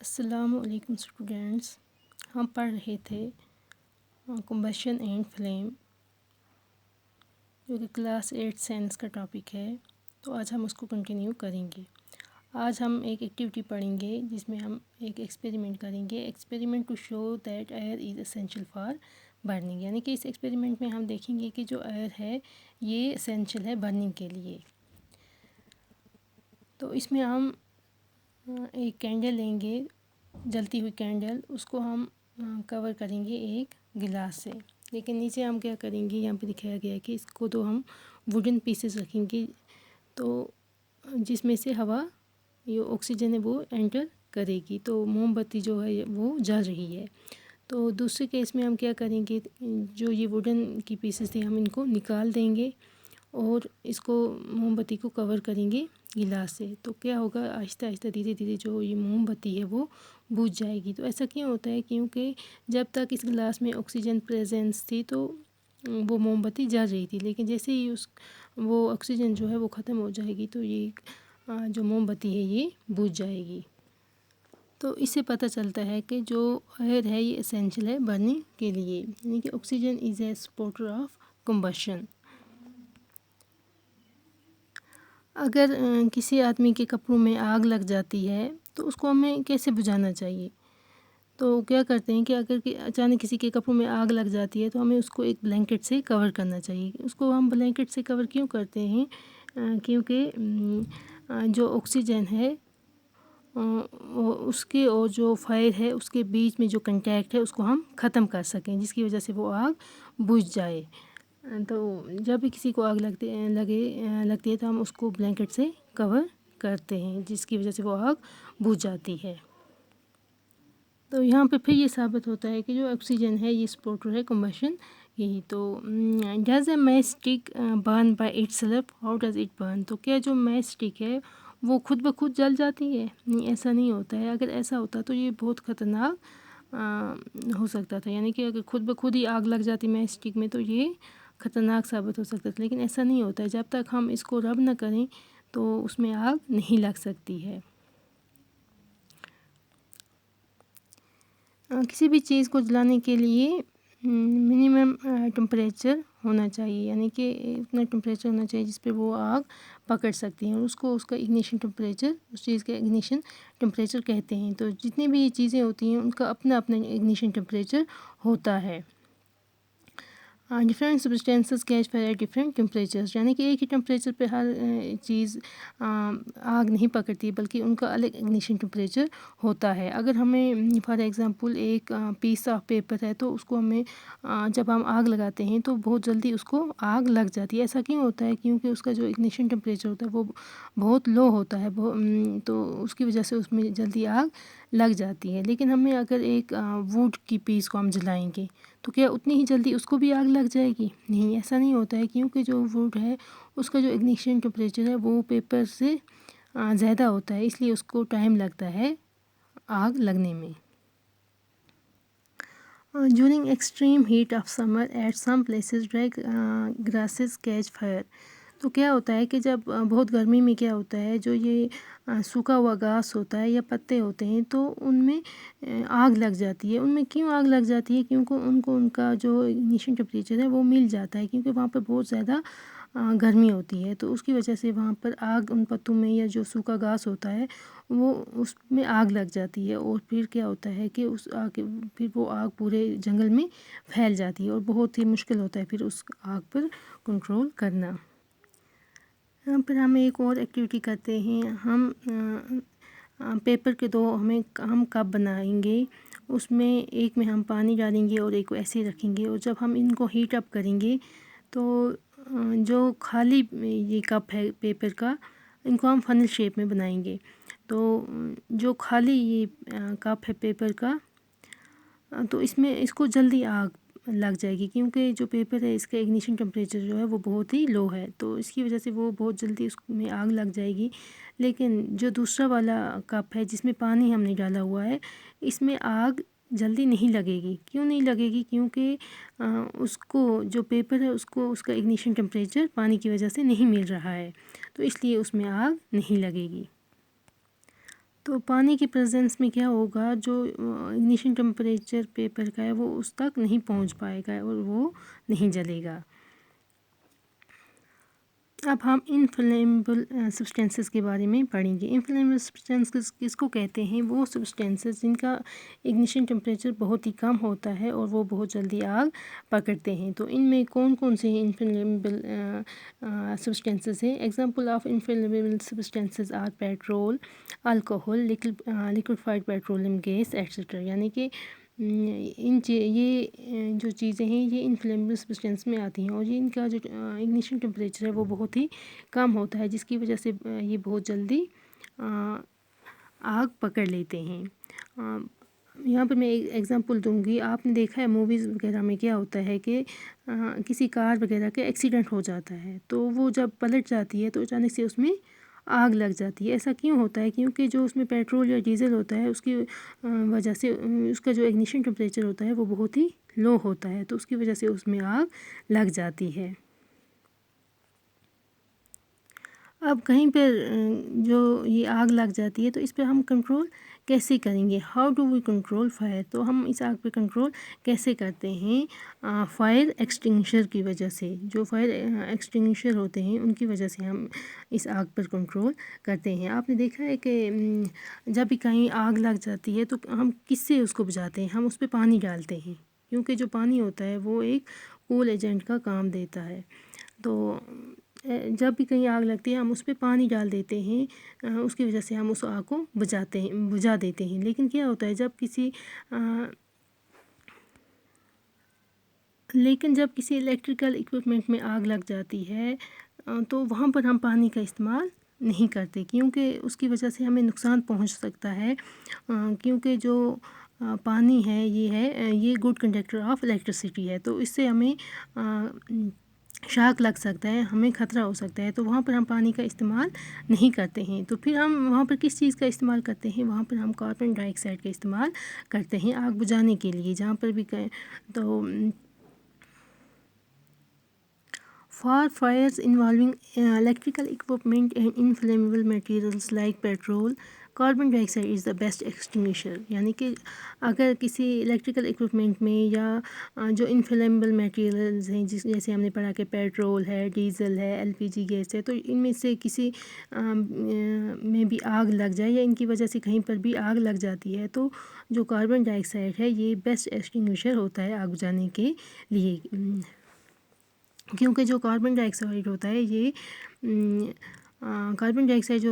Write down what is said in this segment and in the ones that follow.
السلام علیکم اسٹوڈینٹس، ہم پڑھ رہے تھے کمبشن اینڈ فلیم، جو کہ کلاس 8 سائنس کا ٹاپک ہے، تو آج ہم اس کو کنٹینیو کریں گے۔ آج ہم ایک ایکٹیویٹی پڑھیں گے جس میں ہم ایک ایکسپیریمنٹ کریں گے، experiment to show that air is essential for burning, یعنی کہ اس ایکسپیریمنٹ میں ہم دیکھیں گے کہ جو ایئر ہے یہ اسینشیل ہے برننگ کے لیے۔ تو اس میں ہم ایک کینڈل لیں گے، جلتی ہوئی کینڈل، اس کو ہم کور کریں گے ایک گلاس سے، لیکن نیچے ہم کیا کریں گے، یہاں پہ دکھایا گیا ہے کہ اس کو تو ہم ووڈن پیسز رکھیں گے، تو جس میں سے ہوا یہ آکسیجن ہے وہ انٹر کرے گی، تو موم بتی جو ہے وہ جل رہی ہے۔ تو دوسرے کیس میں ہم کیا کریں گے، جو یہ ووڈن کی پیسز تھے ہم ان کو نکال دیں گے اور اس کو موم بتی کو کور کریں گے گلاس سے، تو کیا ہوگا، آہستہ آہستہ دھیرے دھیرے جو یہ موم بتی ہے وہ بجھ جائے گی۔ تو ایسا کیوں ہوتا ہے، کیونکہ جب تک اس گلاس میں آکسیجن پریزنس تھی تو وہ موم بتی جل رہی تھی، لیکن جیسے ہی وہ آکسیجن جو ہے وہ ختم ہو جائے گی تو یہ جو موم بتی ہے یہ بجھ جائے گی۔ تو اس سے پتہ چلتا ہے کہ جو ایئر ہے یہ اسینشیل ہے برننگ کے لیے، یعنی کہ oxygen is a supporter of combustion. اگر کسی آدمی کے کپڑوں میں آگ لگ جاتی ہے تو اس کو ہمیں کیسے بجھانا چاہیے؟ تو کیا کرتے ہیں کہ اگر اچانک کسی کے کپڑوں میں آگ لگ جاتی ہے تو ہمیں اس کو ایک بلینکٹ سے کور کرنا چاہیے۔ اس کو ہم بلینکٹ سے کور کیوں کرتے ہیں؟ کیونکہ جو آکسیجن ہے اس کے اور جو فائر ہے اس کے بیچ میں جو کنٹیکٹ ہے اس کو ہم ختم کر سکیں، جس کی وجہ سے وہ آگ بجھ جائے۔ تو جب بھی کسی کو آگ لگتی ہے تو ہم اس کو بلینکٹ سے کور کرتے ہیں، جس کی وجہ سے وہ آگ بجھ جاتی ہے۔ تو یہاں پہ پھر یہ ثابت ہوتا ہے کہ جو آکسیجن ہے یہ سپورٹر ہے کمبشن یہی۔ تو does a match stick burn by itself, how does it burn? تو کیا جو میچ اسٹک ہے وہ خود بخود جل جاتی ہے؟ نہیں، ایسا نہیں ہوتا ہے۔ اگر ایسا ہوتا تو یہ بہت خطرناک ہو سکتا تھا، یعنی کہ اگر خود بخود ہی آگ لگ جاتی میچ اسٹک میں تو یہ خطرناک ثابت ہو سکتا تھا، لیکن ایسا نہیں ہوتا ہے۔ جب تک ہم اس کو رب نہ کریں تو اس میں آگ نہیں لگ سکتی ہے۔ کسی بھی چیز کو جلانے کے لیے منیمم ٹمپریچر ہونا چاہیے، یعنی کہ اتنا ٹمپریچر ہونا چاہیے جس پہ وہ آگ پکڑ سکتی ہیں، اور اس کا اگنیشن ٹمپریچر، اس چیز کا اگنیشن ٹمپریچر کہتے ہیں۔ تو جتنی بھی چیزیں ہوتی ہیں ان کا اپنا اپنا اگنیشن ٹمپریچر ہوتا ہے۔ Different substances catch fire at different temperatures, یعنی کہ ایک ہی ٹمپریچر پہ ہر چیز آگ نہیں پکڑتی، بلکہ ان کا الگ اگنیشن ٹمپریچر ہوتا ہے۔ اگر ہمیں فار ایگزامپل ایک پیس آف پیپر ہے تو اس کو ہمیں جب ہم آگ لگاتے ہیں تو بہت جلدی اس کو آگ لگ جاتی ہے۔ ایسا کیوں ہوتا ہے؟ کیونکہ اس کا جو اگنیشن ٹمپریچر ہوتا ہے وہ بہت لو ہوتا ہے، تو اس کی وجہ سے اس میں جلدی آگ لگ جاتی ہے۔ لیکن ہمیں اگر ایک ووڈ کی پیس کو ہم جلائیں گے تو کیا اتنی ہی جلدی اس کو بھی آگ لگ جائے گی؟ نہیں، ایسا نہیں ہوتا ہے، کیونکہ جو ووڈ ہے اس کا جو اگنیشن ٹمپریچر ہے وہ پیپر سے زیادہ ہوتا ہے، اس لیے اس کو ٹائم لگتا ہے آگ لگنے میں۔ During extreme heat of summer at some places dry grasses catch fire. تو کیا ہوتا ہے کہ جب بہت گرمی میں کیا ہوتا ہے، جو یہ سوکھا ہوا گھاس ہوتا ہے یا پتے ہوتے ہیں تو ان میں آگ لگ جاتی ہے۔ ان میں کیوں آگ لگ جاتی ہے؟ کیونکہ ان کا جو اگنیشن ٹمپریچر ہے وہ مل جاتا ہے، کیونکہ وہاں پر بہت زیادہ گرمی ہوتی ہے، تو اس کی وجہ سے وہاں پر آگ ان پتوں میں یا جو سوکھا گھاس ہوتا ہے وہ اس میں آگ لگ جاتی ہے، اور پھر کیا ہوتا ہے کہ پھر وہ آگ پورے جنگل میں پھیل جاتی ہے، اور بہت ہی مشکل ہوتا ہے پھر اس آگ پر کنٹرول کرنا۔ پھر ہم ایک اور ایکٹیویٹی کرتے ہیں، ہم پیپر کے ہم کپ بنائیں گے، اس میں ایک میں ہم پانی ڈالیں گے اور ایک کو ایسے رکھیں گے، اور جب ہم ان کو ہیٹ اپ کریں گے تو جو خالی یہ کپ ہے پیپر کا، ان کو ہم فنل شیپ میں بنائیں گے۔ تو جو خالی یہ کپ ہے پیپر کا، تو اس کو جلدی آگ لگ جائے گی، کیونکہ جو پیپر ہے اس کا اگنیشن ٹمپریچر جو ہے وہ بہت ہی لو ہے، تو اس کی وجہ سے وہ بہت جلدی اس میں آگ لگ جائے گی۔ لیکن جو دوسرا والا کپ ہے جس میں پانی ہم نے ڈالا ہوا ہے، اس میں آگ جلدی نہیں لگے گی۔ کیوں نہیں لگے گی؟ کیونکہ اس کو جو پیپر ہے اس کا اگنیشن ٹمپریچر پانی کی وجہ سے نہیں مل رہا ہے، تو اس لیے اس میں آگ نہیں لگے گی۔ تو پانی کی پریزنس میں کیا ہوگا، جو اگنیشن ٹمپریچر پیپر کا ہے وہ اس تک نہیں پہنچ پائے گا اور وہ نہیں جلے گا۔ اب ہم انفلیمیبل سبسٹینسز کے بارے میں پڑھیں گے۔ انفلیمیبل سبسٹینسز کس کو کہتے ہیں؟ وہ سبسٹینسز جن کا اگنیشن ٹمپریچر بہت ہی کم ہوتا ہے اور وہ بہت جلدی آگ پکڑتے ہیں۔ تو ان میں کون کون سے انفلیمیبل سبسٹینسز ہیں؟ Example of inflammable substances are petrol, alcohol, liquefied petroleum gas etcetera, یعنی کہ یہ جو چیزیں ہیں یہ انفلیمیبل سبسٹینس میں آتی ہیں، اور یہ ان کا جو اگنیشن ٹمپریچر ہے وہ بہت ہی کم ہوتا ہے، جس کی وجہ سے یہ بہت جلدی آگ پکڑ لیتے ہیں۔ یہاں پر میں ایک ایگزامپل دوں گی۔ آپ نے دیکھا ہے موویز وغیرہ میں کیا ہوتا ہے کہ کسی کار وغیرہ کا ایکسیڈنٹ ہو جاتا ہے، تو وہ جب پلٹ جاتی ہے تو اچانک سے اس میں آگ لگ جاتی ہے۔ ایسا کیوں ہوتا ہے؟ کیونکہ جو اس میں پیٹرول یا ڈیزل ہوتا ہے اس کی وجہ سے اس کا جو اگنیشن ٹمپریچر ہوتا ہے وہ بہت ہی لو ہوتا ہے، تو اس کی وجہ سے اس میں آگ لگ جاتی ہے۔ اب کہیں پر جو یہ آگ لگ جاتی ہے تو اس پہ ہم کنٹرول کیسے کریں گے؟ How do we control fire? تو ہم اس آگ پہ کنٹرول کیسے کرتے ہیں؟ فائر ایکسٹنگشر کی وجہ سے، جو فائر ایکسٹنگشر ہوتے ہیں ان کی وجہ سے ہم اس آگ پر کنٹرول کرتے ہیں۔ آپ نے دیکھا ہے کہ جب بھی کہیں آگ لگ جاتی ہے تو ہم کس سے اس کو بجھاتے ہیں؟ ہم اس پہ پانی ڈالتے ہیں، کیونکہ جو پانی ہوتا ہے وہ ایک کول ایجنٹ کا کام دیتا ہے۔ تو جب بھی کہیں آگ لگتی ہے ہم اس پہ پانی ڈال دیتے ہیں، اس کی وجہ سے ہم اس آگ کو بجھا دیتے ہیں۔ لیکن کیا ہوتا ہے جب کسی الیکٹریکل ایکوپمنٹ میں آگ لگ جاتی ہے تو وہاں پر ہم پانی کا استعمال نہیں کرتے، کیونکہ اس کی وجہ سے ہمیں نقصان پہنچ سکتا ہے، کیونکہ جو پانی ہے یہ گڈ کنڈکٹر آف الیکٹریسٹی ہے، تو اس سے ہمیں شاک لگ سکتا ہے، ہمیں خطرہ ہو سکتا ہے، تو وہاں پر ہم پانی کا استعمال نہیں کرتے ہیں۔ تو پھر ہم وہاں پر کس چیز کا استعمال کرتے ہیں؟ وہاں پر ہم کاربن ڈائی آکسائڈ کا استعمال کرتے ہیں آگ بجھانے کے لیے، جہاں پر بھی تو For fires involving electrical equipment and inflammable materials like petrol, carbon dioxide is the best extinguisher۔ یعنی کہ اگر کسی الیکٹریکل اکوپمنٹ میں یا جو انفلیمیبل میٹیریلز ہیں جیسے ہم نے پڑھا کہ پیٹرول ہے، ڈیزل ہے، LPG گیس ہے، تو ان میں سے کسی میں بھی آگ لگ جائے یا ان کی وجہ سے کہیں پر بھی آگ لگ جاتی ہے، تو جو کاربن ڈائی آکسائڈ ہے یہ بیسٹ ایکسٹنگوشر ہوتا ہے آگ بجھانے کے لیے، کیونکہ جو کاربن ڈائی آکسائڈ ہوتا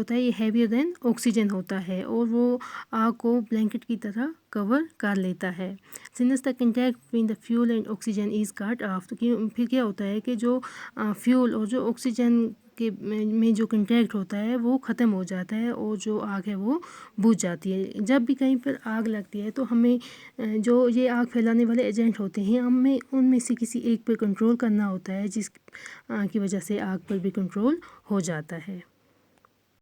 ہے یہ ہیویئر دین آکسیجن ہوتا ہے، اور وہ آگ کو بلینکٹ کی طرح کور کر لیتا ہے۔ Since the contact between the fuel and oxygen is cut off, تو پھر کیا ہوتا ہے کہ جو فیول اور جو آکسیجن کے میں جو کنٹیکٹ ہوتا ہے وہ ختم ہو جاتا ہے، اور جو آگ ہے وہ بجھ جاتی ہے۔ جب بھی کہیں پر آگ لگتی ہے تو ہمیں جو یہ آگ پھیلانے والے ایجنٹ ہوتے ہیں ہمیں ان میں سے کسی ایک پر کنٹرول کرنا ہوتا ہے، جس کی وجہ سے آگ پر بھی کنٹرول ہو جاتا ہے۔